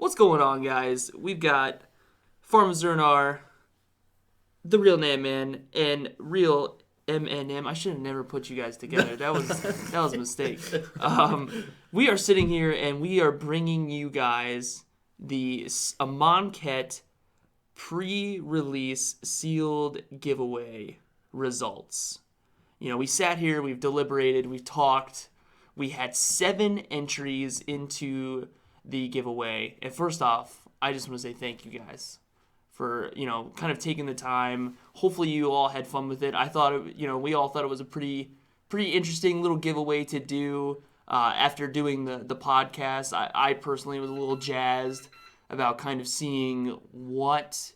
what's going on, guys? We've got Farm Zernar, the real Nan Man, and real MNM. I should have never put you guys together. That was a mistake. We are sitting here and we are bringing you guys the Amonkhet pre-release sealed giveaway results. We sat here, we've deliberated, we've talked. We had 7 entries into the giveaway. And first off, I just want to say thank you guys for, kind of taking the time. Hopefully you all had fun with it. I thought, we all thought it was a pretty interesting little giveaway to do. After doing the podcast, I personally was a little jazzed about kind of seeing what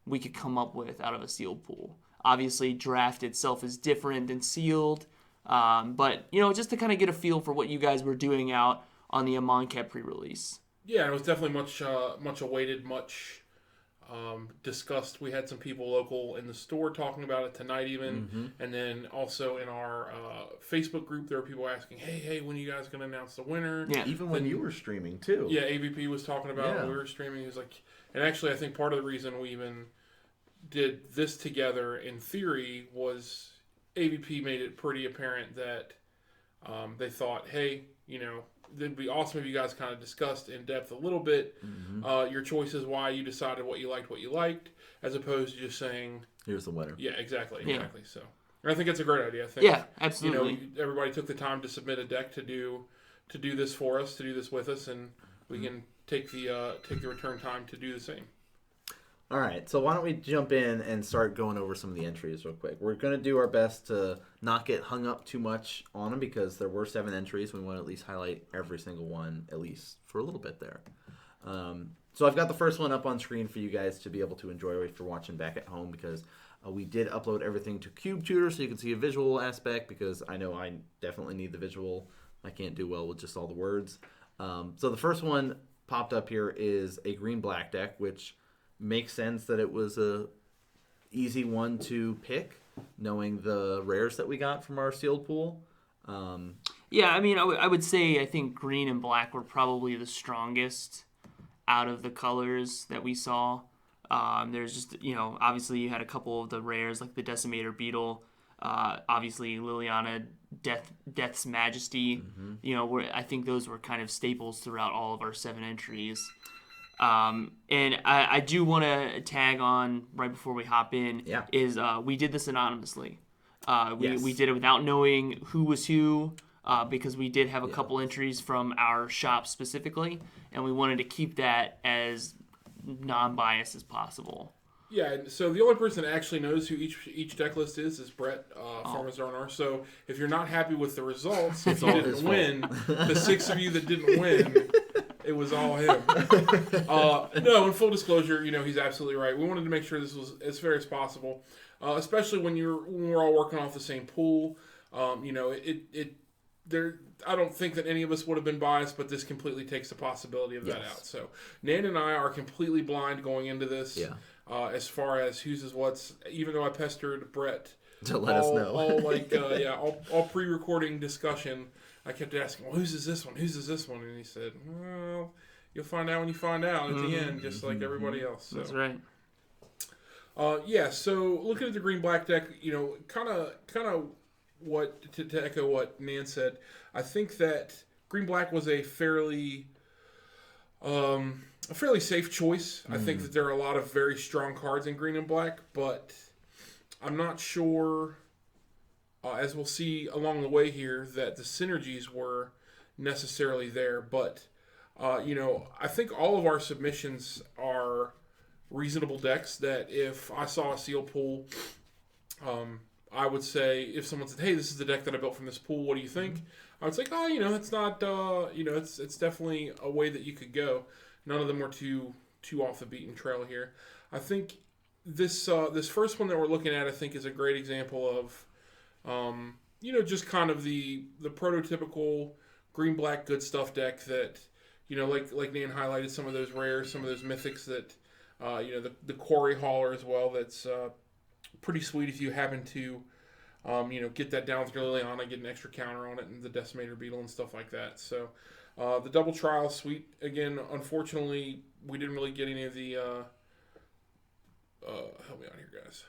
we could come up with out of a sealed pool. Obviously, draft itself is different than sealed. But, just to kind of get a feel for what you guys were doing out on the Amonkhet pre-release. Yeah, it was definitely much awaited, much discussed. We had some people local in the store talking about it tonight even. Mm-hmm. And then also in our Facebook group, there were people asking, hey, when are you guys going to announce the winner? Yeah, even when you were streaming, too. Yeah, AVP was talking about it when we were streaming. He was like, and actually I think part of the reason we even did this together in theory was AVP made it pretty apparent that they thought, hey, it'd be awesome if you guys kind of discussed in depth a little bit your choices, why you decided what you liked, as opposed to just saying, here's the winner. Yeah, exactly. Yeah. So I think it's a great idea. I think, absolutely. Everybody took the time to submit a deck to do this for us, to do this with us, and we can take the return time to do the same. All right, so why don't we jump in and start going over some of the entries real quick. We're going to do our best to not get hung up too much on them because there were 7 entries. We want to at least highlight every single one, at least for a little bit there. So I've got the first one up on screen for you guys to be able to enjoy if you're watching back at home because we did upload everything to CubeTutor so you can see a visual aspect because I know I definitely need the visual. I can't do well with just all the words. So the first one popped up here is a green-black deck, which makes sense that it was a easy one to pick, knowing the rares that we got from our sealed pool. Yeah, I would say I think green and black were probably the strongest out of the colors that we saw. There's just, obviously you had a couple of the rares like the Decimator Beetle, obviously Liliana Death's Majesty. Where I think those were kind of staples throughout all of our 7 entries. And I do want to tag on right before we hop in is we did this anonymously. We did it without knowing who was who because we did have a couple entries from our shop specifically, and we wanted to keep that as non-biased as possible. Yeah, so the only person that actually knows who each deck list is Brett Farmer Zarnar. So if you're not happy with the results, if you didn't win, the 6 of you that didn't win, it was all him. No, in full disclosure, he's absolutely right. We wanted to make sure this was as fair as possible, especially when we're all working off the same pool. I don't think that any of us would have been biased, but this completely takes the possibility of that out. So Nan and I are completely blind going into this. Yeah. As far as who's is what's, even though I pestered Brett to let us know, all pre-recording discussion, I kept asking, well, whose is this one? Whose is this one? And he said, well, you'll find out when you find out at the end, just like everybody else. So. That's right. So looking at the green-black deck, kind of what to echo what Nan said, I think that green-black was a fairly safe choice. I think that there are a lot of very strong cards in green and black, but I'm not sure, as we'll see along the way here, that the synergies were necessarily there. But, I think all of our submissions are reasonable decks that if I saw a seal pool, I would say, if someone said, hey, this is the deck that I built from this pool, what do you think? I would say, it's not, it's definitely a way that you could go. None of them were too off the beaten trail here. I think this first one that we're looking at, I think, is a great example of, just kind of the prototypical green-black good stuff deck that, like Nan highlighted some of those rares, some of those mythics that, the Quarry Hauler as well. That's pretty sweet if you happen to, get that down with your Liliana, get an extra counter on it, and the Decimator Beetle and stuff like that. So, The double trial suite, again, unfortunately, we didn't really get any of the... help me out here, guys.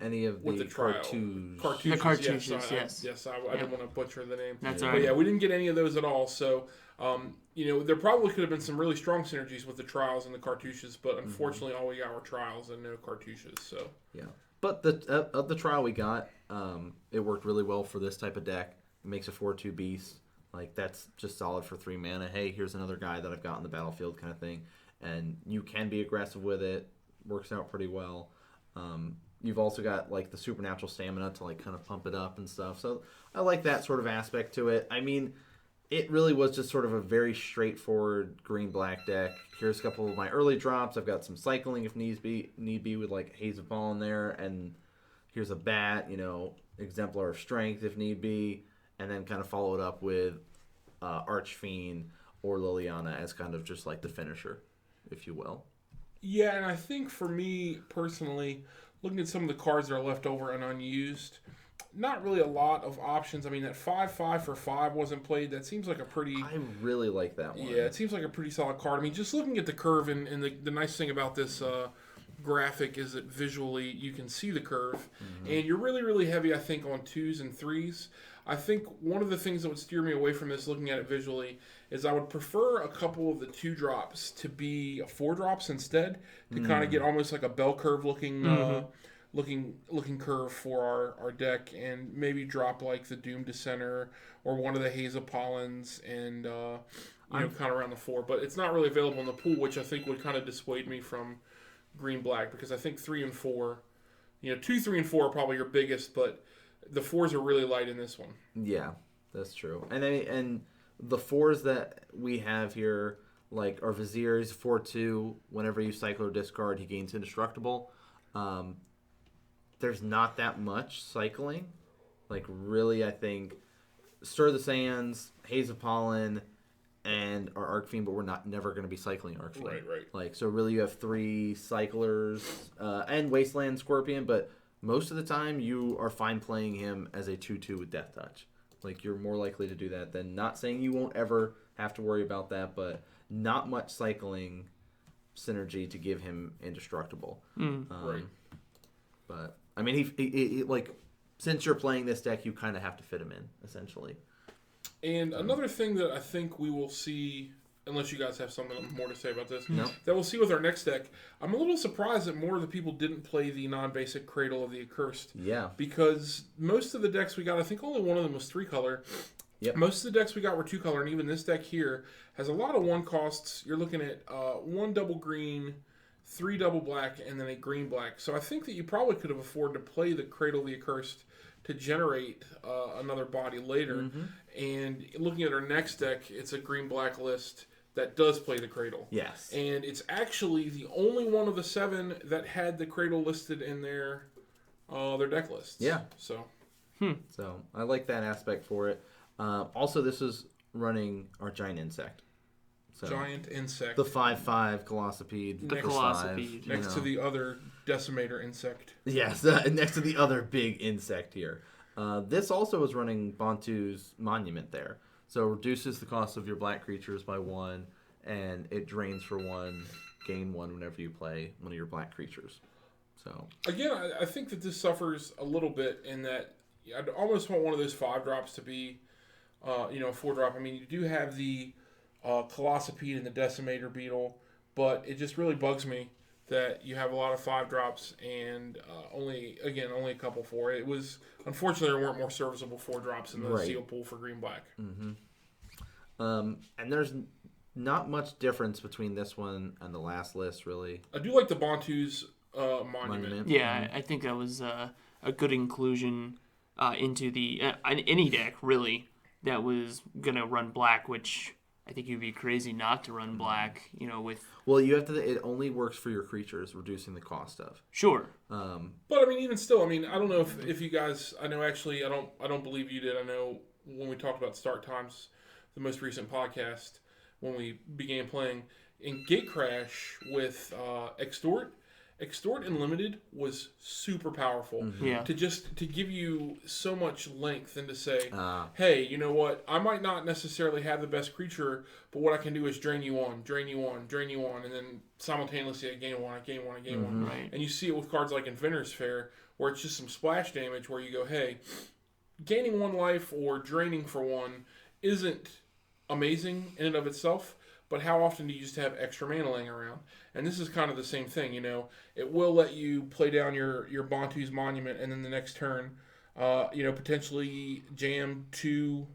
Any of With the the trial. cartouches. The cartouches, yes. I didn't want to butcher the name. That's Yeah. all But right. yeah, we didn't get any of those at all. So, there probably could have been some really strong synergies with the trials and the cartouches, but unfortunately, all we got were trials and no cartouches. So, Yeah, but of the trial we got, it worked really well for this type of deck. It makes a 4/2 beast. Like, that's just solid for 3 mana. Hey, here's another guy that I've got on the battlefield kind of thing. And you can be aggressive with it. Works out pretty well. You've also got, like, the supernatural stamina to, like, kind of pump it up and stuff. So I like that sort of aspect to it. I mean, it really was just sort of a very straightforward green-black deck. Here's a couple of my early drops. I've got some cycling if need be with, like, Haze of Ball in there. And here's a bat, Exemplar of Strength if need be. And then kind of follow it up with Archfiend or Liliana as kind of just like the finisher, if you will. yeah, and I think for me, personally, looking at some of the cards that are left over and unused, not really a lot of options. I mean, that 5/5 for 5 wasn't played. That seems like a pretty... I really like that one. Yeah, it seems like a pretty solid card. I mean, just looking at the curve, and the nice thing about this graphic is that visually you can see the curve. And you're really, really heavy, I think, on 2s and 3s. I think one of the things that would steer me away from this, looking at it visually, is I would prefer a couple of the 2 drops to be 4 drops instead, to kind of get almost like a bell curve looking looking curve for our deck, and maybe drop like the Doom Dissenter or one of the Haze of Pollens and kind of around the 4. But it's not really available in the pool, which I think would kind of dissuade me from green black, because I think 3 and 4, 2, 3, and 4 are probably your biggest, but the 4s are really light in this one. Yeah, that's true. And the 4s that we have here, like our Vizier's 4/2. Whenever you cycle or discard, he gains indestructible. There's not that much cycling. Like, really, I think Stir the Sands, Haze of Pollen, and our Arcfiend, but we're never going to be cycling Arcfiend. Right. Like, so really you have 3 cyclers and Wasteland Scorpion, but most of the time you are fine playing him as a 2/2 with Death Touch. Like, you're more likely to do that than not saying you won't ever have to worry about that, but not much cycling synergy to give him indestructible. Right. But, I mean, he like, since you're playing this deck, you kind of have to fit him in, essentially. And another thing that I think we will see, unless you guys have something more to say about this, No. that we'll see with our next deck, I'm a little surprised that more of the people didn't play the non-basic Cradle of the Accursed. Yeah. Because most of the decks we got, I think only one of them was 3-color. Yep. Most of the decks we got were 2-color, and even this deck here has a lot of 1 costs. You're looking at 1 double green, 3 double black, and then a green black. So I think that you probably could have afforded to play the Cradle of the Accursed to generate another body later. And looking at our next deck, it's a green-black list that does play the Cradle. Yes. And it's actually the only one of the 7 that had the Cradle listed in their deck lists. Yeah. So So I like that aspect for it. Also, this is running our Giant Insect. So Giant Insect. the 5/5 Colossopede. The Colossopede. next to the other Decimator Insect. Yes, next to the other big insect here. This also is running Bantu's Monument there. So it reduces the cost of your black creatures by 1, and it drains for 1, gain 1 whenever you play one of your black creatures. So Again, I think that this suffers a little bit in that I'd almost want one of those 5-drops to be, a 4-drop. I mean, you do have the Colossopede and the Decimator Beetle, but it just really bugs me that you have a lot of 5-drops and only a couple 4. It was, unfortunately, there weren't more serviceable 4-drops in the Right. seal pool for green-black. and there's not much difference between this one and the last list, really. I do like the Bantu's Monument. Yeah, I think that was a good inclusion into the any deck, really, that was going to run black, which I think you'd be crazy not to run black, with... Well, you have to. It only works for your creatures, reducing the cost of. Sure. But I mean, even still, I don't know if you guys. I know actually, I don't believe you did. I know when we talked about start times, the most recent podcast when we began playing in Gatecrash with Extort, Extort and Limited was super powerful. Yeah. To give you so much length and to say, Ah. hey, you know what? I might not necessarily have the best creature, but what I can do is drain you one, and then simultaneously I gain one, I gain one, I gain one. Right. And you see it with cards like Inventor's Fair, where it's just some splash damage where you go, hey, gaining one life or draining for one isn't amazing in and of itself, but how often do you just have extra mana laying around? And this is kind of the same thing, you know. It will let you play down your Bantu's Monument, and then the next turn, potentially jam 2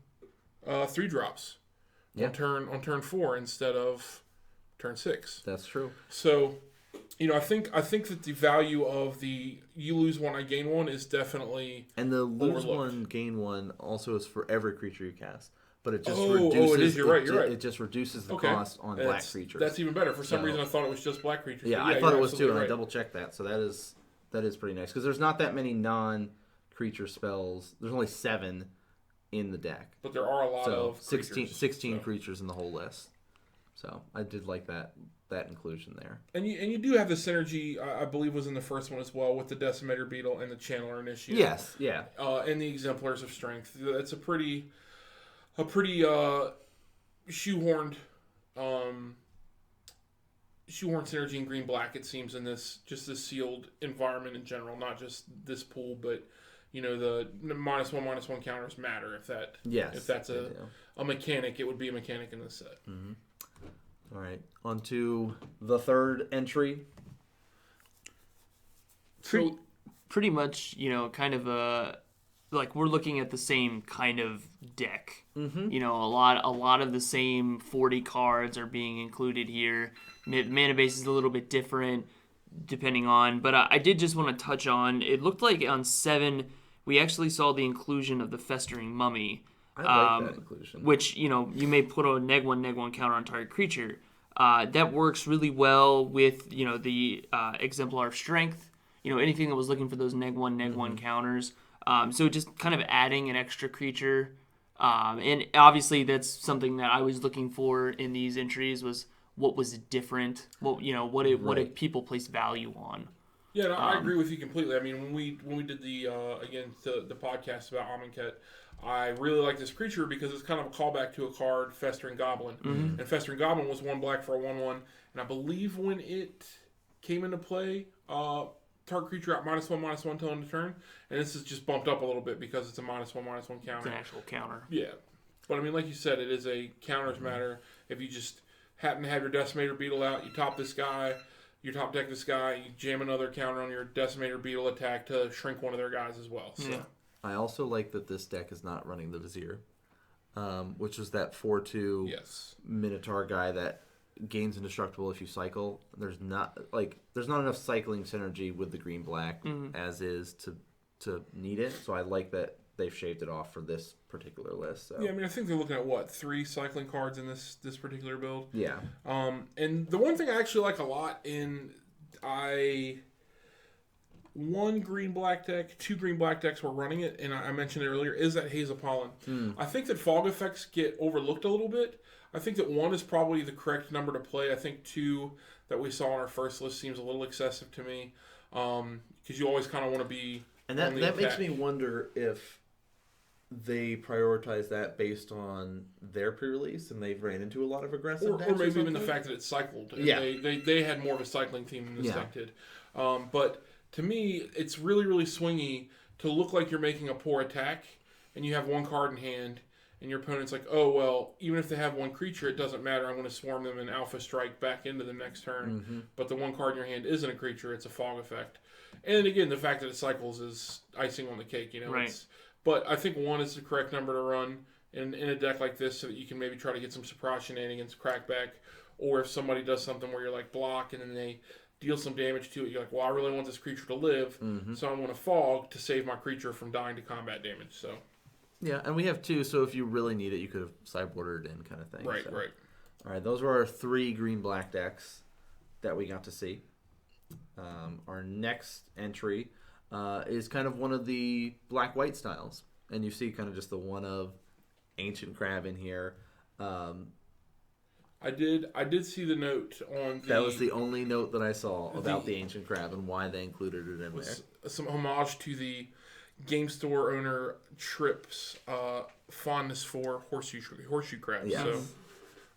3-drops Yeah. on turn 4 instead of turn 6. That's true. So, I think that the value of the you lose one, I gain one is definitely And the lose overlooked. one, gain one also is for every creature you cast. But it just Oh, it is. You're right. It just reduces the cost on black creatures. That's even better. For some So- reason, I thought it was just black creatures. Yeah, But I thought you're it was too, and absolutely I right. double checked that. So that is pretty nice because there's not that many non-creature spells. There's only 7 in the deck. But there are a lot So of 16 so. creatures in the whole list. So I did like that inclusion there. And you do have the synergy, I believe was in the first one as well, with the Decimator Beetle and the Channeler Initiate. Yes, yeah. And the Exemplars of Strength. It's a pretty shoehorned synergy in green-black, it seems, in this sealed environment in general, not just this pool, but the -1/-1 counters matter. If that's a mechanic, it would be a mechanic in this set. Mm-hmm. All right, on to the third entry. Pretty much, kind of like we're looking at the same kind of deck. Mm-hmm. A lot of the same 40 cards are being included here. Mana base is a little bit different depending on, but I did just want to touch on, it looked like on 7 we actually saw the inclusion of the Festering Mummy. I like that inclusion. Which, you may put a -1/-1 counter on target creature. That works really well with, the Exemplar Strength. Anything that was looking for those -1/-1 counters. So just kind of adding an extra creature. And obviously that's something that I was looking for in these entries was what was different. What did people place value on? Yeah, no, I agree with you completely. I mean, when we did the podcast about Amonkhet, I really like this creature because it's kind of a callback to a card, Festering Goblin. Mm-hmm. And Festering Goblin was 1 black for a 1/1, and I believe when it came into play, target creature at -1/-1 till end of turn, and this is just bumped up a little bit because it's a -1/-1 It's counter. an actual counter. Yeah, but I mean, like you said, it is a counters matter. If you just happen to have your Decimator Beetle out, you top this guy, you top deck this guy, you jam another counter on your Decimator Beetle attack to shrink one of their guys as well. So. Yeah. I also like that this deck is not running the Vizier, which is that 4/2 Minotaur guy that gains indestructible if you cycle. There's not enough cycling synergy with the green-black as is to need it. So I like that they've shaved it off for this particular list. So. Yeah, I mean, I think they're looking at 3 cycling cards in this particular build. Yeah. And the one thing I actually like a lot in 1 green-black deck, 2 green-black decks were running it, and I mentioned it earlier, is that Hazel Pollen. I think that fog effects get overlooked a little bit. I think that 1 is probably the correct number to play. I think 2 that we saw on our first list seems a little excessive to me because you always kind of want to be And on the that makes attack. me wonder if they prioritize that based on their pre-release and they've ran into a lot of aggressive or decks maybe even the something. fact that it's cycled. And Yeah. They had more of a cycling theme than this Yeah. deck did. But to me, it's really, really swingy to look like you're making a poor attack and you have 1 card in hand and your opponent's like, oh, well, even if they have 1 creature, it doesn't matter. I'm going to swarm them and Alpha Strike back into them next turn. But the 1 card in your hand isn't a creature. It's a fog effect. And again, the fact that it cycles is icing on the cake. Right. But I think 1 is the correct number to run in a deck like this so that you can maybe try to get some surprise shenanigans, crackback, or if somebody does something where you're like block and then they deal some damage to it, you're like, well, I really want this creature to live, so I'm going to fog to save my creature from dying to combat damage. So Yeah, and we have 2, so if you really need it, you could have sideboarded it in kind of thing. right. All right, those were our 3 green-black decks that we got to see. Our next entry is kind of one of the black-white styles. And you see kind of just the one of Ancient Crab in here. I I did see the note on the. That was the only note that I saw about the ancient crab and why they included it in there. Some homage to the game store owner Tripp's fondness for horseshoe crabs. Yes.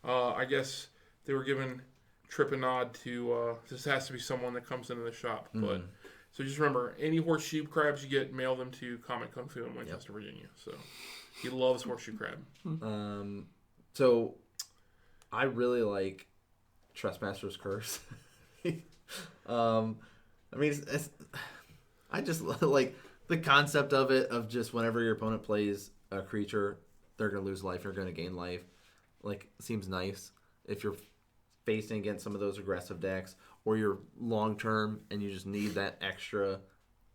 So I guess they were giving Tripp a nod to this has to be someone that comes into the shop. But so just remember, any horseshoe crabs you get, mail them to Comet Kung Fu in Winchester, Virginia. So he loves horseshoe crab. So I really like Trespasser's Curse. I mean, I just like the concept of it, of just whenever your opponent plays a creature, they're going to lose life, you're going to gain life. Like, seems nice if you're facing against some of those aggressive decks, or you're long term and you just need that extra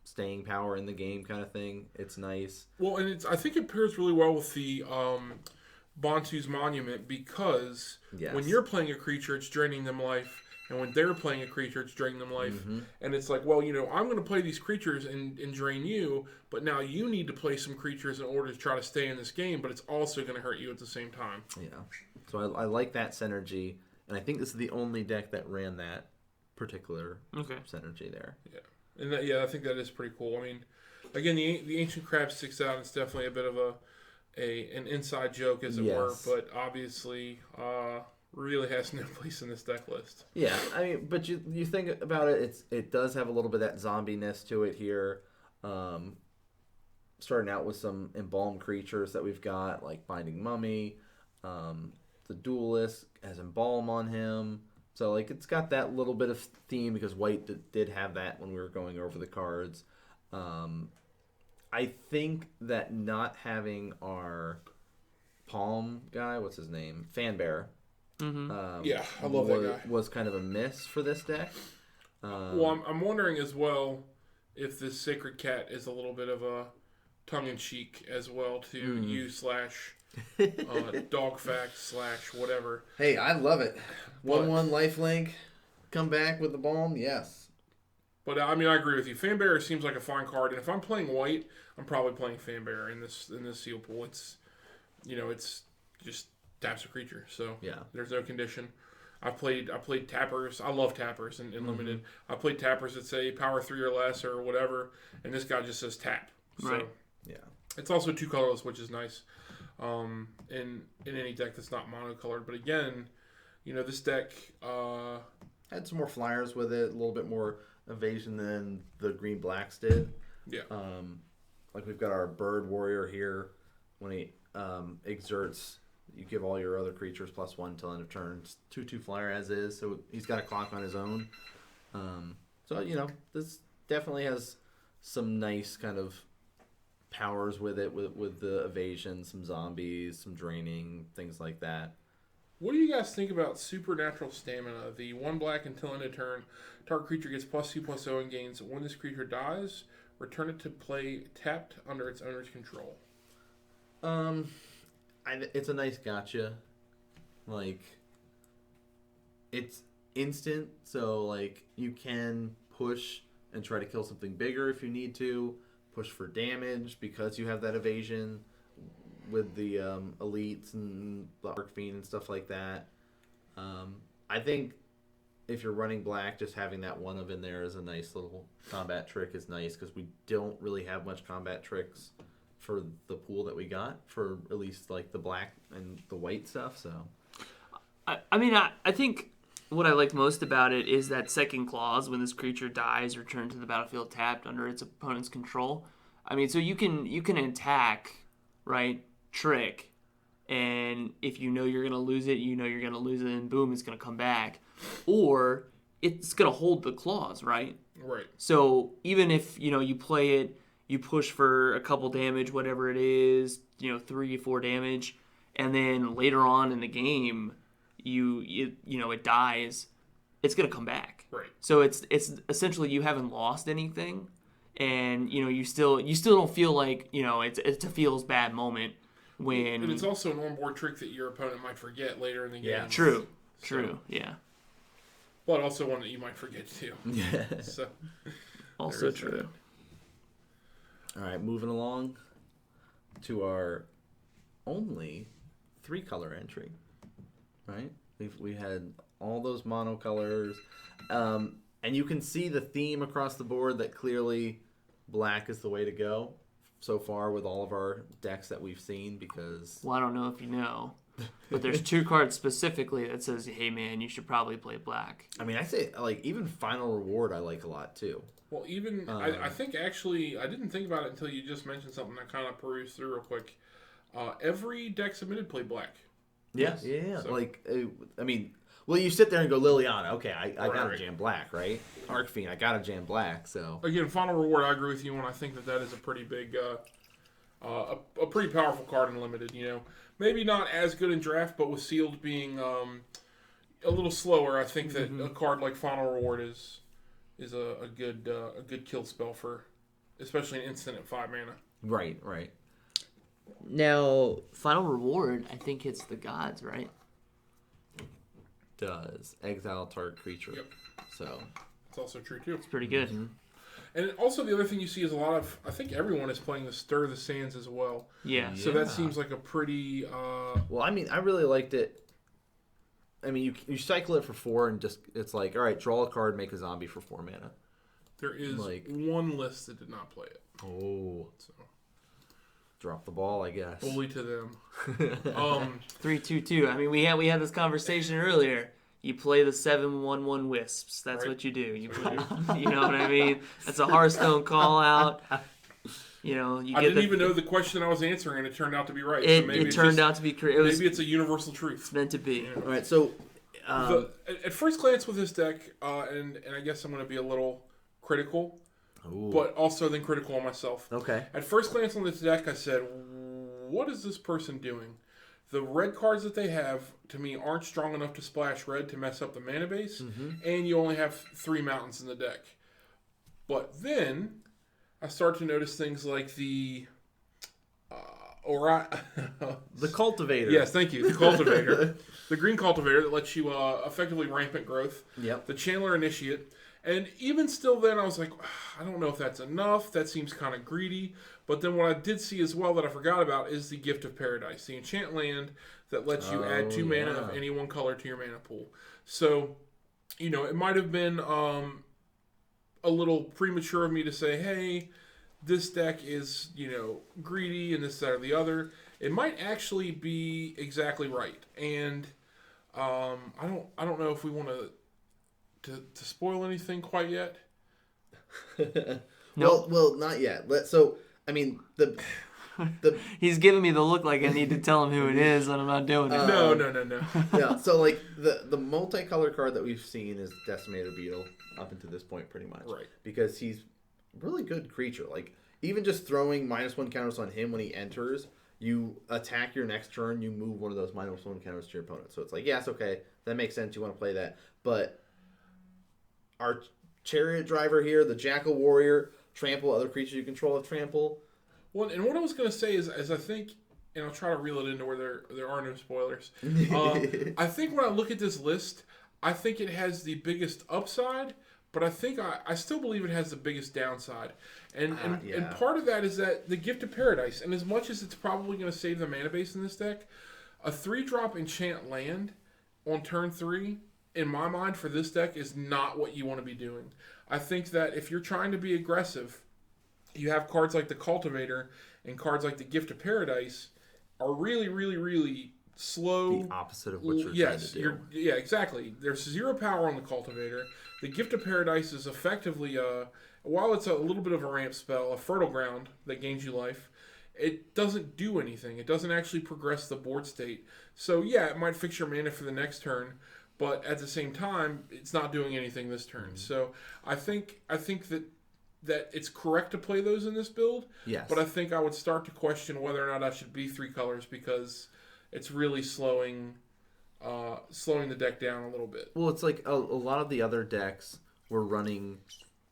staying power in the game kind of thing. It's nice. Well, and I think it pairs really well with the Bantu's Monument, because when you're playing a creature, it's draining them life. And when they're playing a creature, it's draining them life. And it's like, well, I'm going to play these creatures and drain you, but now you need to play some creatures in order to try to stay in this game, but it's also going to hurt you at the same time. Yeah. So I like that synergy, and I think this is the only deck that ran that particular synergy there. Yeah. And I think that is pretty cool. I mean, again, the Ancient Crab sticks out. It's definitely a bit of an inside joke, as it were, but obviously really has no place in this deck list. Yeah, I mean, but you think about it, it does have a little bit of that zombie-ness to it here. Starting out with some embalmed creatures that we've got, like Binding Mummy. The Duelist has Embalm on him. So, like, it's got that little bit of theme, because White did have that when we were going over the cards. I think that not having our Palm guy, what's his name? Fanbearer. I love that guy. Was kind of a miss for this deck. Well, I'm wondering as well if this Sacred Cat is a little bit of a tongue-in-cheek as well to you / Dogfax / whatever. Hey, I love it. 1/1 lifelink, come back with the balm, yes. But I mean, I agree with you. Fanbearer seems like a fine card, and if I'm playing White, I'm probably playing Fanbearer in this seal pool. It's it's just taps a creature, so there's no condition. I played tappers. I love tappers in limited. I played tappers that say power 3 or less or whatever, and this guy just says tap. So it's also 2 colorless, which is nice. In any deck that's not monocolored. But again, this deck had some more flyers with it, a little bit more evasion than the green blacks did. Yeah. Like we've got our bird warrior here. When he exerts, you give all your other creatures +1 till end of turn. 2/2 flyer as is, so he's got a clock on his own. So this definitely has some nice kind of powers with it, with the evasion, some zombies, some draining, things like that. What do you guys think about Supernatural Stamina? The 1 black until end of turn. Target creature gets +2/+0 and gains. When this creature dies, return it to play tapped under its owner's control. It's a nice gotcha. Like, it's instant, so like you can push and try to kill something bigger if you need to. Push for damage because you have that evasion with the elites and the Archfiend and stuff like that. I think if you're running black, just having that one of in there is a nice little combat trick is nice, because we don't really have much combat tricks for the pool that we got for at least like the black and the white stuff. So I think what I like most about it is that second clause: when this creature dies, return to the battlefield tapped under its opponent's control. I mean, so you can attack, right? Trick, and if you know you're gonna lose it, and boom, it's gonna come back, or it's gonna hold the clause, right? Right. So even if you play it, you push for a couple damage, whatever it is, 3 or 4 damage, and then later on in the game, it dies, it's gonna come back. Right. So it's essentially you haven't lost anything, and you still don't feel like it's a feels bad moment when. And it's also an on-board trick that your opponent might forget later in the game. Yeah. True. So, yeah. But also one that you might forget too. yeah. So Also true. All right, moving along to our only 3-color entry, right? We had all those monocolors, and you can see the theme across the board that clearly black is the way to go so far with all of our decks that we've seen because. Well, I don't know if you know, but there's 2 cards specifically that says, "Hey man, you should probably play black." I mean, I say like even Final Reward I like a lot too. Well, even I think actually I didn't think about it until you just mentioned something. I kind of perused through real quick. Every deck submitted played black. Yeah. So. Like, I mean, well, you sit there and go Liliana. Okay, I gotta jam black, right? Arcfiend, I gotta jam black. So again, Final Reward, I agree with you, and I think that is a pretty big, a pretty powerful card in limited. You know, maybe not as good in draft, but with sealed being a little slower, I think that a card like Final Reward is a good kill spell for, especially an instant at 5 mana. Right. Now, Final Reward, I think hits the gods, right? Does exile target creature. Yep. So it's also true too. It's pretty good. Mm-hmm. And also the other thing you see is a lot of, I think everyone is playing the Stir the Sands as well. Yeah. So that seems like a pretty. Well, I mean, I really liked it. I mean, you cycle it for 4 and just it's like, all right, draw a card, make a zombie for 4 mana. There is one list that did not play it. Oh. So. Drop the ball, I guess. Bully to them. 3/2/2. I mean, we had this conversation earlier. You play the 7/1/1 wisps. That's right. what you do. You know what I mean? That's a Hearthstone call out. You know, I didn't even know the question I was answering, and it turned out to be right. It turned out to be correct. Maybe it's a universal truth. It's meant to be. Yeah. All right, so at first glance with this deck, and I guess I'm going to be a little critical. Ooh. But also then critical on myself. Okay. At first glance on this deck, I said, what is this person doing? The red cards that they have, to me, aren't strong enough to splash red to mess up the mana base, and you only have 3 mountains in the deck. But then, I start to notice things like the... the Cultivator. Yes, thank you. The Cultivator. The green Cultivator that lets you effectively rampant growth. Yep. The Chandler Initiate. And even still then, I was like, I don't know if that's enough. That seems kind of greedy. But then what I did see as well that I forgot about is the Gift of Paradise, the enchant land that lets you add 2 mana of any one color to your mana pool. So, you know, it might have been a little premature of me to say, hey, this deck is, you know, greedy and this, that, or the other. It might actually be exactly right. And I don't know if we want to spoil anything quite yet. Well, not yet. So, I mean, the He's giving me the look like I need to tell him who it is, and I'm not doing it. No. Yeah, so like the multicolor card that we've seen is Decimator Beetle up until this point, pretty much. Right. Because he's a really good creature. Like even just throwing -1 counters on him when he enters, you attack your next turn, you move one of those -1 counters to your opponent. So it's like, yes, okay, that makes sense. You want to play that, but our Chariot Driver here, the Jackal Warrior, trample other creatures you control of trample. Well, and what I was going to say is I think, and I'll try to reel it into where there are no spoilers. I think when I look at this list, I think it has the biggest upside, but I think I still believe it has the biggest downside. And part of that is that the Gift of Paradise, and as much as it's probably going to save the mana base in this deck, a 3-drop enchant land on turn 3, in my mind, for this deck, is not what you want to be doing. I think that if you're trying to be aggressive, you have cards like the Cultivator and cards like the Gift of Paradise are really, really, really slow. The opposite of what you're trying to do. Yeah, exactly. There's 0 power on the Cultivator. The Gift of Paradise is effectively, while it's a little bit of a ramp spell, a fertile ground that gains you life, it doesn't do anything. It doesn't actually progress the board state. So yeah, it might fix your mana for the next turn, but at the same time, it's not doing anything this turn. Mm-hmm. So I think that it's correct to play those in this build. Yes. But I think I would start to question whether or not I should be 3 colors because it's really slowing the deck down a little bit. Well, it's like a lot of the other decks were running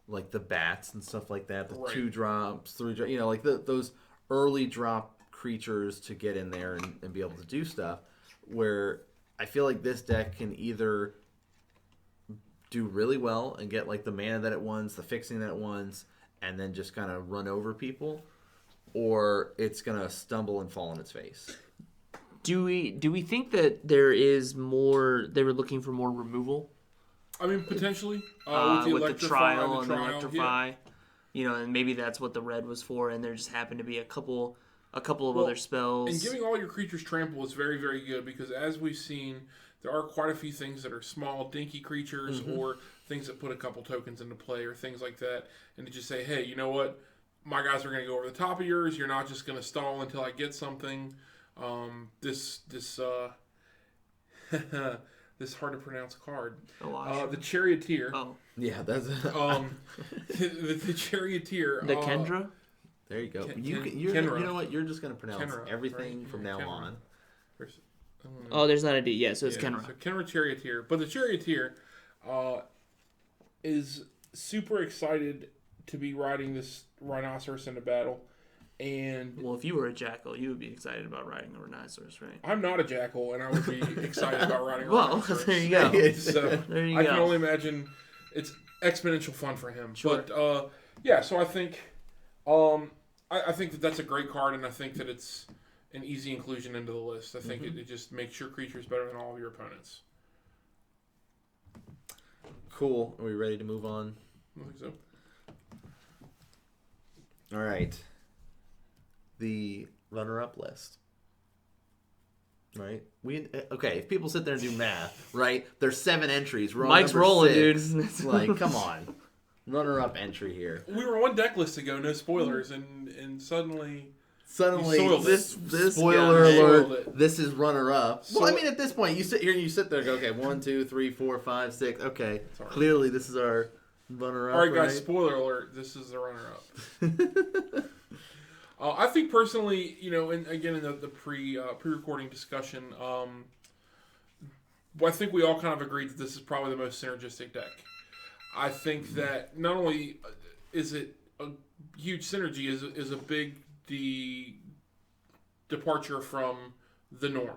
like the bats and stuff like that, the 2 drops, 3 drops, you know, like those early drop creatures to get in there and be able to do stuff, where I feel like this deck can either do really well and get like the mana that it wants, the fixing that it wants, and then just kind of run over people, or it's going to stumble and fall on its face. Do we think that there is more? They were looking for more removal I mean, potentially with the Electrify, trial and the yeah. electrify. And maybe that's what the red was for, and there just happened to be a couple of other spells. And giving all your creatures trample is very, very good because as we've seen, there are quite a few things that are small, dinky creatures or things that put a couple tokens into play or things like that. And to just say, hey, you know what? My guys are going to go over the top of yours. You're not just going to stall until I get something. This this hard to pronounce card. The Charioteer. Oh. Yeah, that's the Charioteer. The Kendra? There you go. Kenra. You know what? You're just going to pronounce Kenra, everything right? from Yeah, now Kenra. on. Oh, there's not a D. Yeah, so it's Kenra. So Kenra Charioteer. But the Charioteer is super excited to be riding this rhinoceros into battle. And Well, if you were a jackal, you would be excited about riding a rhinoceros, right? I'm not a jackal, and I would be excited about riding a Well, rhinoceros. there you go. So There you I go. can only imagine it's exponential fun for him. Sure. But so I think I think that that's a great card, and I think that it's an easy inclusion into the list. I think it just makes your creatures better than all of your opponents. Cool. Are we ready to move on? I think so. All right. The runner-up list. Right? If people sit there and do math, right? There's 7 entries. We're on Mike's number rolling, 6. dude. Like, come on. Runner-up entry here. We were one deck list ago, no spoilers, and suddenly Suddenly, You soiled this spoiler guy soiled alert, it. this is runner-up. So- Well, I mean, at this point, you sit here and you sit there and go, okay, 1, 2, 3, 4, 5, 6. Okay, Sorry. clearly this is our runner-up, all right, guys. right? Spoiler alert: this is the runner-up. I think personally, and again in the pre-recording discussion, I think we all kind of agreed that this is probably the most synergistic deck. I think that not only is it a huge synergy, is a big departure from the norm.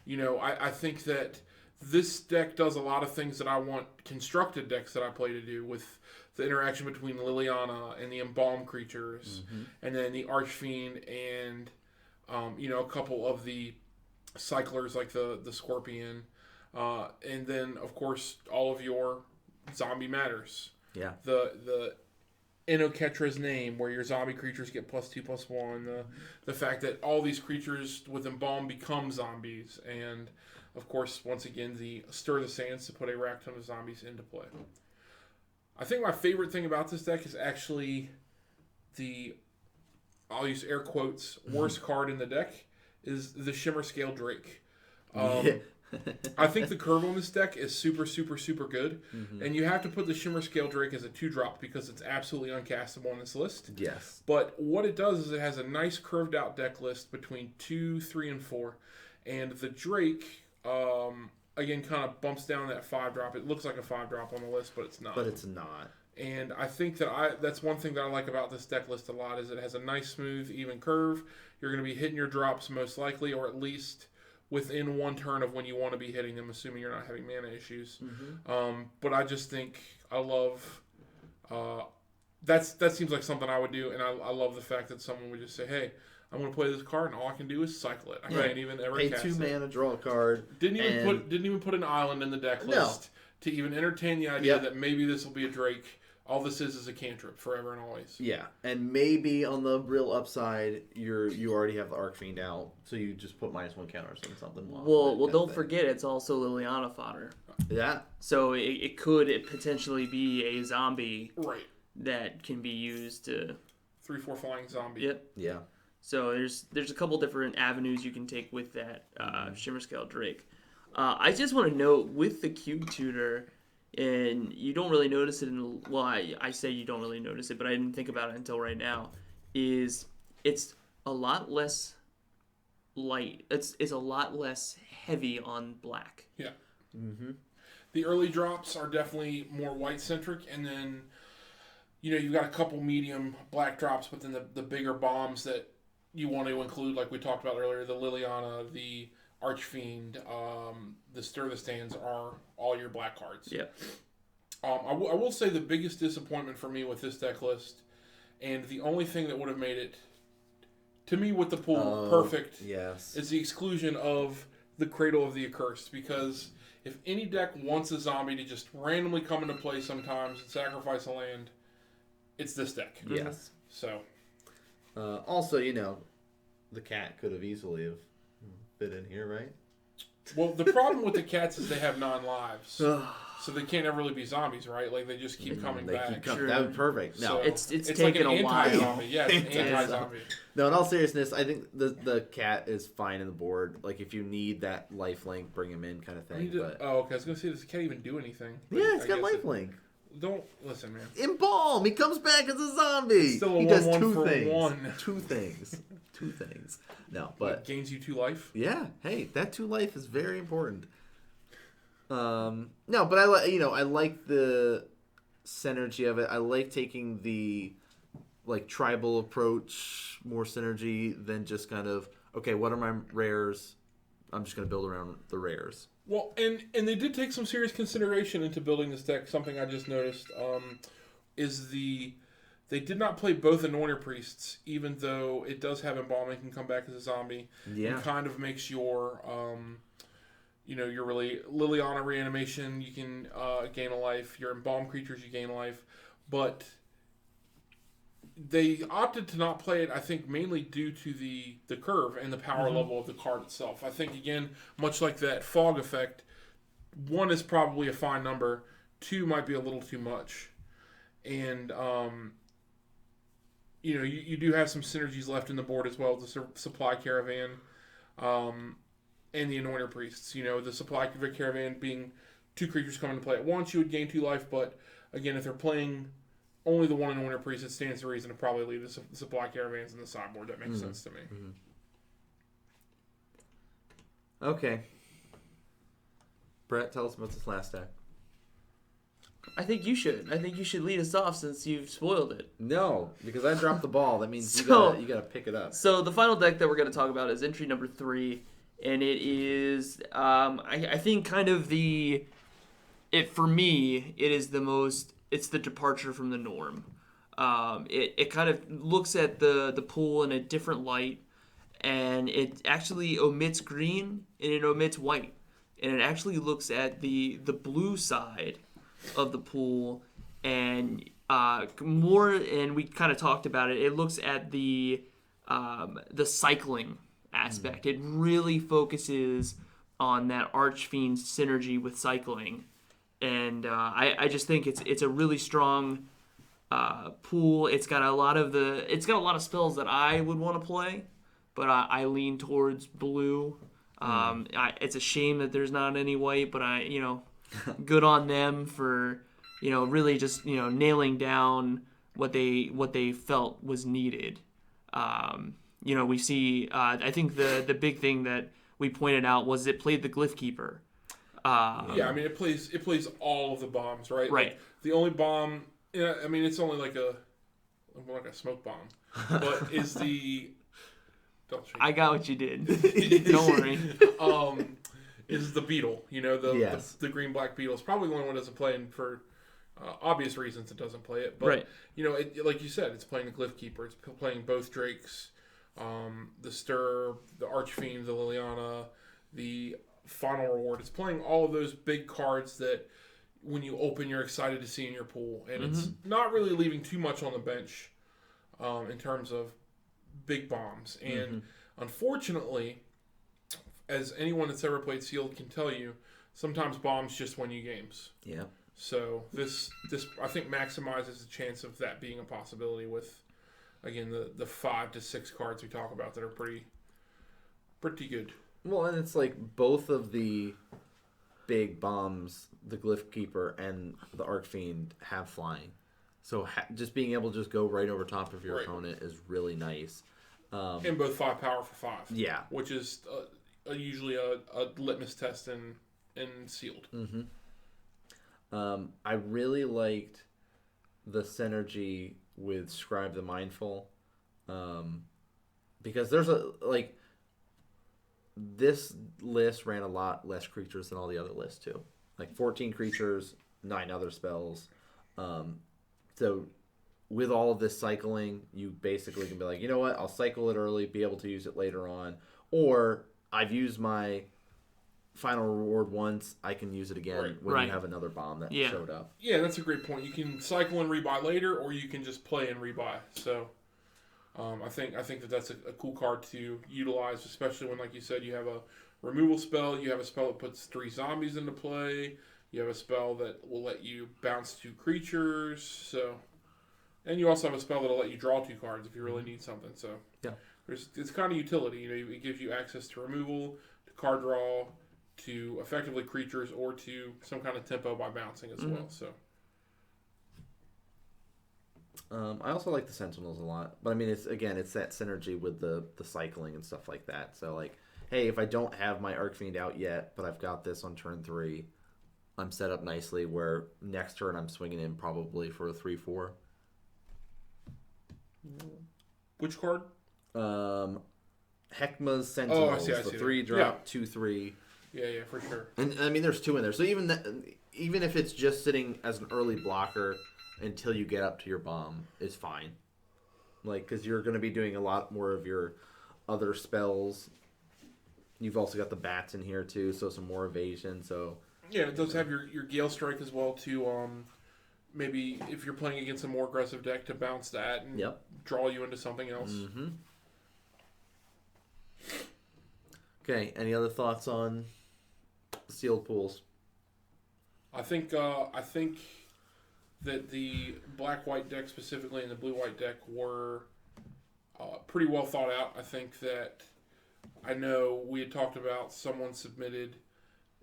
I think that this deck does a lot of things that I want constructed decks that I play to do, with the interaction between Liliana and the Embalm creatures, and then the Archfiend and a couple of the cyclers like the Scorpion, and then of course all of your zombie matters. Yeah. The Inoketra's name, where your zombie creatures get +2/+1. The fact that all these creatures with Embalm become zombies, and of course, once again, the Stir the Sands to put a rack ton of zombies into play. I think my favorite thing about this deck is actually I'll use air quotes, worst card in the deck is the Shimmer Scale Drake. I think the curve on this deck is super, super, super good. And you have to put the Shimmer Scale Drake as a 2-drop because it's absolutely uncastable on this list. Yes. But what it does is it has a nice curved out deck list between 2, 3, and 4. And the Drake, again, kind of bumps down that 5-drop. It looks like a 5-drop on the list, but it's not. But it's not. And I think that that's one thing that I like about this deck list a lot, is it has a nice, smooth, even curve. You're going to be hitting your drops most likely, or at least within one turn of when you want to be hitting them, assuming you're not having mana issues. But I just think I love that seems like something I would do, and I love the fact that someone would just say, "Hey, I'm going to play this card, and all I can do is cycle it. I can't even ever Pay cast 2 it." mana, draw a card. Didn't even put an island in the deck list to even entertain the idea that maybe this will be a Drake. All this is a cantrip forever and always. Yeah, and maybe on the real upside, you already have the Archfiend out, so you just put -1 counters on something. Well, don't forget it's also Liliana fodder. Yeah. So it could potentially be a zombie Right. that can be used to 3/4 flying zombie. Yep. Yeah. So there's a couple different avenues you can take with that Shimmer Scale Drake. I just want to note with the Cube Tutor, and you don't really notice it I say you don't really notice it, but I didn't think about it until right now, is it's a lot less light. It's a lot less heavy on black. Yeah. The early drops are definitely more white centric, and then you've got a couple medium black drops, but then the bigger bombs that you want to include, like we talked about earlier, the Liliana, the Archfiend, the Stir the Stands are all your black cards. Yep. I will say the biggest disappointment for me with this deck list, and the only thing that would have made it To me, with the pool, perfect Yes. is the exclusion of the Cradle of the Accursed, because if any deck wants a zombie to just randomly come into play sometimes and sacrifice a land, it's this deck. Yes. So. Also, the cat could have easily have fit in here, right? Well, the problem with the cats is they have non-lives, so they can't ever really be zombies, right? Like they just keep coming back. Sure. That would be perfect. No, So It's like taken an a while. anti-zombie. Yeah, it's an anti-zombie. no. In all seriousness, I think the cat is fine in the board. Like if you need that lifelink, bring him in, kind of thing. But... okay. I was gonna say, does the cat even do anything? Yeah, it's got lifelink. Don't listen, man. Embalm. He comes back as a zombie. It's still a he does 1/1 two for things. 1. Two things. No, But but gains you 2 life. yeah. Hey, that 2 life is very important. No, but I like the synergy of it. I like taking the tribal approach, more synergy than just kind of okay, what are my rares? I'm just gonna build around the rares. Well, and they did take some serious consideration into building this deck. Something I just noticed is they did not play both Anointer Priests, even though it does have Embalming, can come back as a zombie. Yeah. It kind of makes your your really Liliana reanimation, you can gain a life. Your Embalm creatures, you gain life. But they opted to not play it, I think, mainly due to the curve and the power level of the card itself. I think, again, much like that fog effect, 1 is probably a fine number. 2 might be a little too much. And, you do have some synergies left in the board as well. The Supply Caravan and the Anointer Priests. The Supply Caravan being 2 creatures coming to play at once, you would gain 2 life. But, again, if they're playing only the 1 Anointer Priest, it stands to reason to probably leave the Supply Caravans in the sideboard. That makes sense to me. Okay. Brett, tell us about this last deck. I think you should. I think you should lead us off since you've spoiled it. No, because I dropped the ball. That means you gotta pick it up. So the final deck that we're going to talk about is entry number 3, and it is I think kind of for me it is the most. It's the departure from the norm. It kind of looks at the pool in a different light, and it actually omits green and it omits white, and it actually looks at the blue side of the pool and more. And we kind of talked about it. It looks at the cycling aspect. It really focuses on that Archfiend synergy with cycling. And I just think it's a really strong pool. It's got a lot of spells that I would want to play, but I lean towards blue. It's a shame that there's not any white, but good on them for really just nailing down what they felt was needed. We see. I think the big thing that we pointed out was it played the Glyph Keeper. It plays all of the bombs, right? Right. Like, the only bomb, it's only like a smoke bomb, but is the. Don't shake. I got what you did. Don't worry. Is the beetle? The green black beetle. It's probably the only one that doesn't play, and for obvious reasons it doesn't play it. But right. Like you said, it's playing the Glyph Keeper. It's playing both Drakes, the Stir, the Archfiend, the Liliana, the Final Reward. It's playing all of those big cards that when you open you're excited to see in your pool, and it's not really leaving too much on the bench in terms of big bombs. And unfortunately, as anyone that's ever played Sealed can tell you, sometimes bombs just win you games. Yeah. So this I think maximizes the chance of that being a possibility with, again, the 5 to 6 cards we talk about that are pretty good. Well, and it's like both of the big bombs, the Glyph Keeper and the Archfiend, have flying. So just being able to just go right over top of your opponent is really nice. And both 5 power for 5. Yeah. Which is usually a litmus test in Sealed. I really liked the synergy with Scribe the Mindful. Because there's this list ran a lot less creatures than all the other lists too. Like 14 creatures, 9 other spells. So with all of this cycling, you basically can be like, you know what, I'll cycle it early, be able to use it later on. Or I've used my final reward once, I can use it again when you have another bomb that showed up. Yeah, that's a great point. You can cycle and rebuy later, or you can just play and rebuy. So I think that's a cool card to utilize, especially when, like you said, you have a removal spell, you have a spell that puts 3 zombies into play, you have a spell that will let you bounce 2 creatures, so... And you also have a spell that'll let you draw 2 cards if you really need something. So yeah, it's kind of utility. You know, it gives you access to removal, to card draw, to effectively creatures, or to some kind of tempo by bouncing as well. So I also like the Sentinels a lot, but I mean, it's that synergy with the cycling and stuff like that. So like, hey, if I don't have my Arcfiend out yet, but I've got this on turn 3, I'm set up nicely. Where next turn I'm swinging in probably for a 3/4. which card? Heckma's Sentinels. Oh, I see. The 3-drop, 2/3. Yeah, for sure. And I mean, there's 2 in there. So even if it's just sitting as an early blocker until you get up to your bomb, is fine. Like, because you're going to be doing a lot more of your other spells. You've also got the bats in here too, so some more evasion. So yeah, it does have your Gale Strike as well too. Maybe if you're playing against a more aggressive deck, to bounce that and draw you into something else. Mm-hmm. Okay, any other thoughts on sealed pools? I think that the black-white deck specifically and the blue-white deck were pretty well thought out. I think that I know we had talked about someone submitted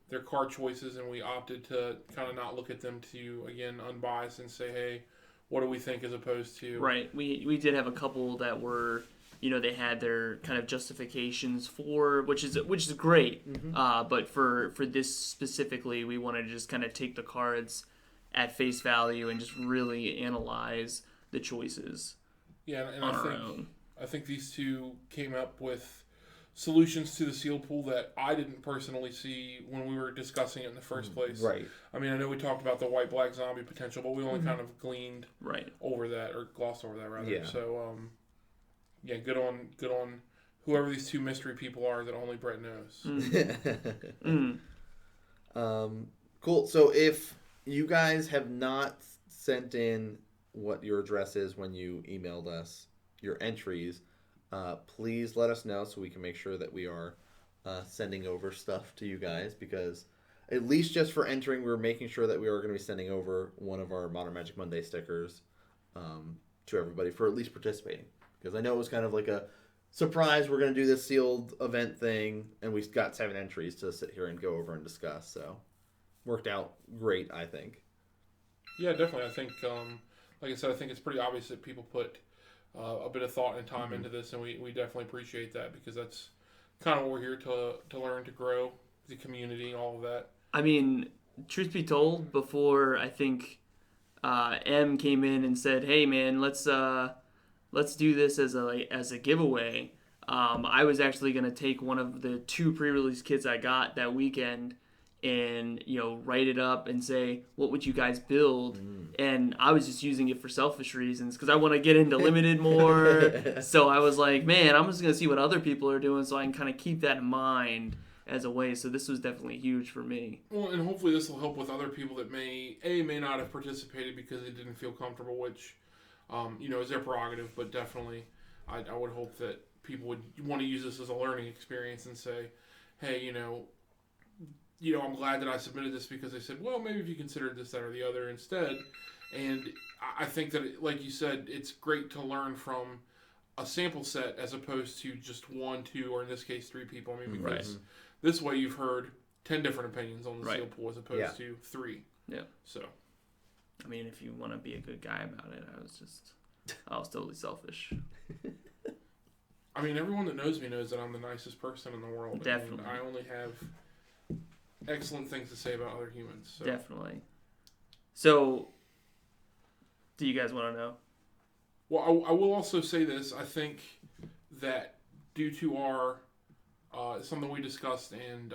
their card choices, and we opted to kind of not look at them to, again, unbiased and say, hey, what do we think, as opposed to... Right. We did have a couple that were, you know, they had their kind of justifications for, which is great. Mm-hmm. But for this specifically, we wanted to just kind of take the cards at face value and just really analyze the choices. Yeah, and I think these two came up with solutions to the sealed pool that I didn't personally see when we were discussing it in the first place. Right. I mean, I know we talked about the white-black zombie potential, but we only kind of gleaned over that, or glossed over that, rather. Yeah. So, yeah, good on whoever these 2 mystery people are that only Brett knows. Cool. So if you guys have not sent in what your address is when you emailed us your entries, please let us know so we can make sure that we are sending over stuff to you guys, because at least just for entering, we're making sure that we are going to be sending over one of our Modern Magic Monday stickers to everybody for at least participating. Because I know it was kind of like a surprise, we're going to do this sealed event thing, and we got 7 entries to sit here and go over and discuss. So worked out great, I think. Yeah, definitely. I think, like I said, I think it's pretty obvious that people put a bit of thought and time into this, and we definitely appreciate that, because that's kind of what we're here to learn, to grow the community, all of that. I mean, truth be told, before I think M came in and said, "Hey man, let's do this as a giveaway," I was actually gonna take one of the 2 pre-release kits I got that weekend and, you know, write it up and say, what would you guys build? And I was just using it for selfish reasons because I want to get into limited more. So I was like, man, I'm just going to see what other people are doing so I can kind of keep that in mind as a way. So this was definitely huge for me. Well, and hopefully this will help with other people that may not have participated because they didn't feel comfortable, which, you know, is their prerogative. But definitely, I would hope that people would want to use this as a learning experience and say, hey, you know, I'm glad that I submitted this, because they said, well, maybe if you considered this, that, or the other instead. And I think that, like you said, it's great to learn from a sample set as opposed to just 1, 2, or in this case, 3 people. I mean, because this way you've heard 10 different opinions on the seal pool as opposed to 3. Yeah. So, I mean, if you want to be a good guy about it, I was totally selfish. I mean, everyone that knows me knows that I'm the nicest person in the world. Definitely. And I only have excellent things to say about other humans. So. Definitely. So, do you guys want to know? Well, I will also say this. I think that due to our something we discussed, and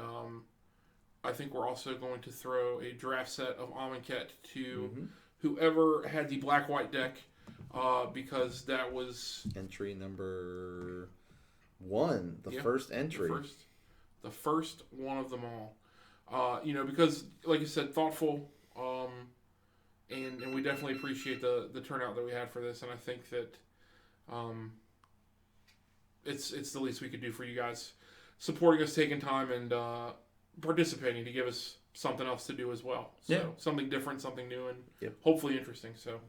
I think we're also going to throw a draft set of Amonkhet to whoever had the black-white deck because that was entry number 1, the first entry. The first one of them all. Because, like you said, thoughtful, and we definitely appreciate the turnout that we had for this, and I think that it's the least we could do for you guys, supporting us, taking time, and participating to give us something else to do as well. So something different, something new, and hopefully interesting. So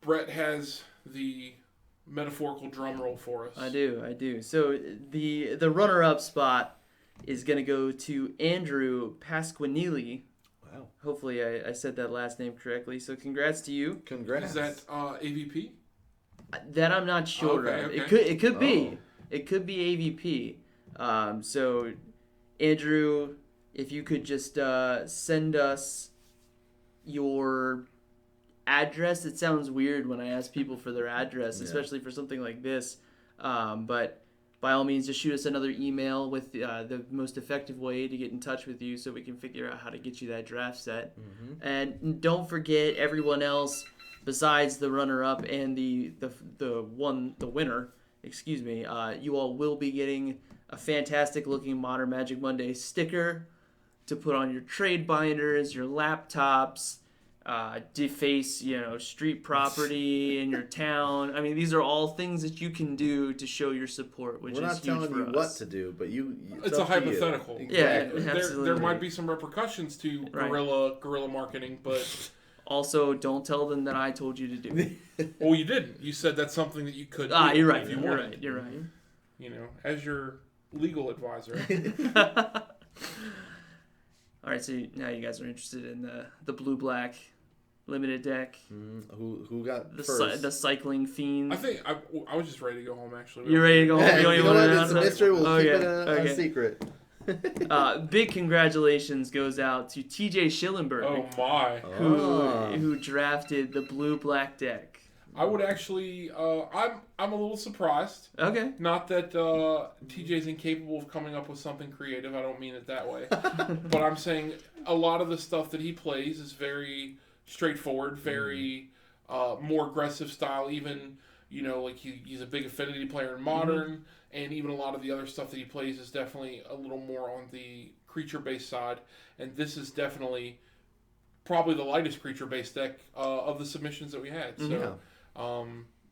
Brett has the metaphorical drum roll for us. I do. So the runner-up spot is going to go to Andrew Pasquinelli. Wow. Hopefully I said that last name correctly. So congrats to you. Congrats. Is that AVP? That I'm not sure of. Okay. It could be. It could be AVP. So Andrew, if you could just send us your address. It sounds weird when I ask people for their address, especially for something like this. But by all means, just shoot us another email with the most effective way to get in touch with you so we can figure out how to get you that draft set. Mm-hmm. And don't forget everyone else besides the runner-up and the winner, you all will be getting a fantastic-looking Modern Magic Monday sticker to put on your trade binders, your laptops, deface, street property in your town. I mean, these are all things that you can do to show your support, which is huge for us. We're not telling you what to do, but it's a hypothetical. Exactly. Yeah, absolutely. There might be some repercussions to guerrilla marketing, but also don't tell them that I told you to do. Well, you didn't. You said that's something that you could do. You're right. If you You're wanted. right. You're right. As your legal advisor. All right, so now you guys are interested in the blue-black limited deck. Who got first? The cycling fiend. I think I was just ready to go home, actually. You're ready to go home? You don't even want to It's a mystery. We'll keep it a secret. Big congratulations goes out to TJ Schillenberg. Oh, my. Who drafted the blue-black deck. I would actually, I'm a little surprised. Okay. Not that TJ's incapable of coming up with something creative. I don't mean it that way. But I'm saying a lot of the stuff that he plays is very straightforward, very more aggressive style. Even, like he's a big affinity player in Modern, and even a lot of the other stuff that he plays is definitely a little more on the creature-based side. And this is definitely probably the lightest creature-based deck of the submissions that we had. So.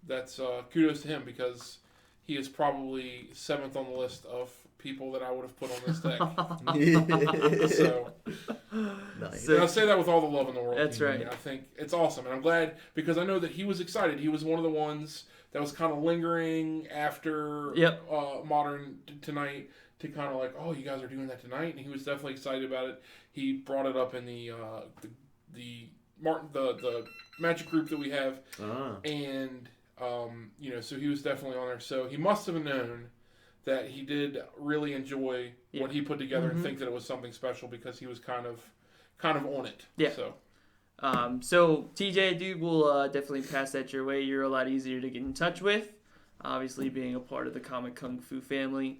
That's kudos to him, because he is probably 7th on the list of people that I would have put on this deck. So, nice. And I say that with all the love in the world. That's right. I think it's awesome, and I'm glad, because I know that he was excited. He was one of the ones that was kind of lingering after Modern tonight to kind of like, oh, you guys are doing that tonight, and he was definitely excited about it. He brought it up in the Magic group that we have, and so he was definitely on there. So he must have known that he did really enjoy what he put together and think that it was something special, because he was kind of on it. Yeah. So TJ, dude, we'll definitely pass that your way. You're a lot easier to get in touch with, obviously being a part of the Comic Kung Fu family.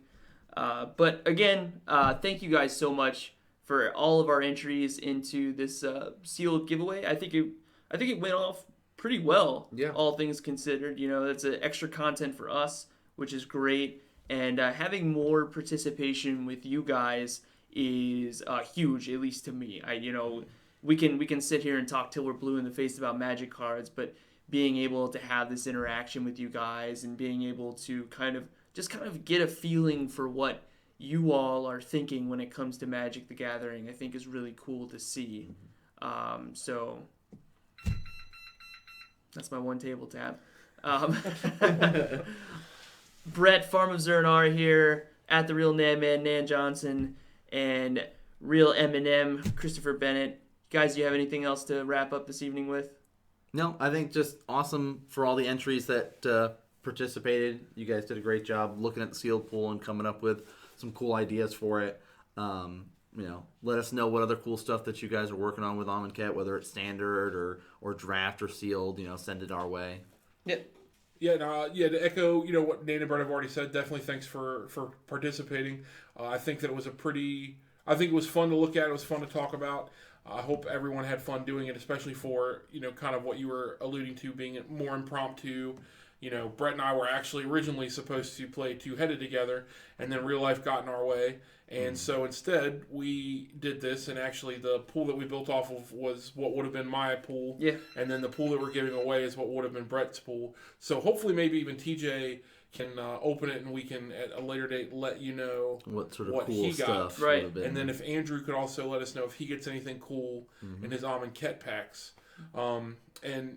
But again, thank you guys so much for all of our entries into this sealed giveaway. I think it went off pretty well, all things considered. That's an extra content for us, which is great. And having more participation with you guys is huge, at least to me. We can sit here and talk till we're blue in the face about Magic cards, but being able to have this interaction with you guys and being able to kind of get a feeling for what you all are thinking when it comes to Magic the Gathering, I think is really cool to see. So that's my one table tab. Brett, Farm of Zernar here, at the Real Nan Man, Nan Johnson, and Real M&M, Christopher Bennett. Guys, do you have anything else to wrap up this evening with? No, I think just awesome for all the entries that participated. You guys did a great job looking at the sealed pool and coming up with some cool ideas for it. Let us know what other cool stuff that you guys are working on with Amonkhet, whether it's standard or draft or sealed. Send it our way. Yeah, to echo, what Nate and Brett have already said, definitely thanks for participating. I think that it was I think it was fun to look at. It was fun to talk about. I hope everyone had fun doing it, especially for, kind of what you were alluding to being more impromptu. Brett and I were actually originally supposed to play two-headed together, and then real life got in our way. And so instead, we did this, and actually the pool that we built off of was what would have been my pool. Yeah. And then the pool that we're giving away is what would have been Brett's pool. So hopefully maybe even TJ can open it, and we can, at a later date, let you know what sort of what cool he got. stuff Right. would have been. And then if Andrew could also let us know if he gets anything cool in his Amonkhet packs. And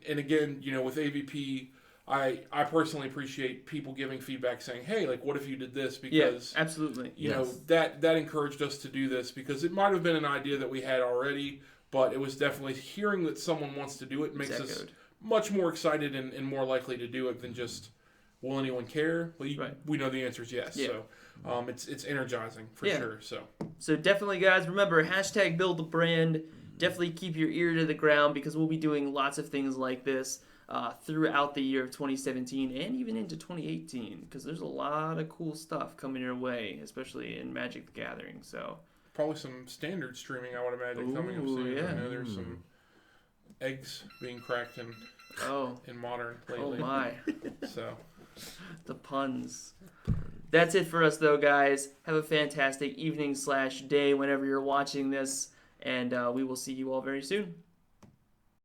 again, with AVP, I personally appreciate people giving feedback saying, hey, like, what if you did this? Because, absolutely. That encouraged us to do this, because it might have been an idea that we had already, but it was definitely hearing that someone wants to do it makes us much more excited and more likely to do it than just, will anyone care? Well, we know the answer is yes. Yeah. So it's energizing for sure. So definitely, guys, remember, hashtag build the brand. Definitely keep your ear to the ground, because we'll be doing lots of things like this throughout the year of 2017 and even into 2018, because there's a lot of cool stuff coming your way, especially in Magic the Gathering. So probably some standard streaming, I would imagine, coming up soon. Yeah. I know there's some eggs being cracked in Modern lately. Oh my. So the puns. That's it for us, though, guys. Have a fantastic evening/day whenever you're watching this, and we will see you all very soon.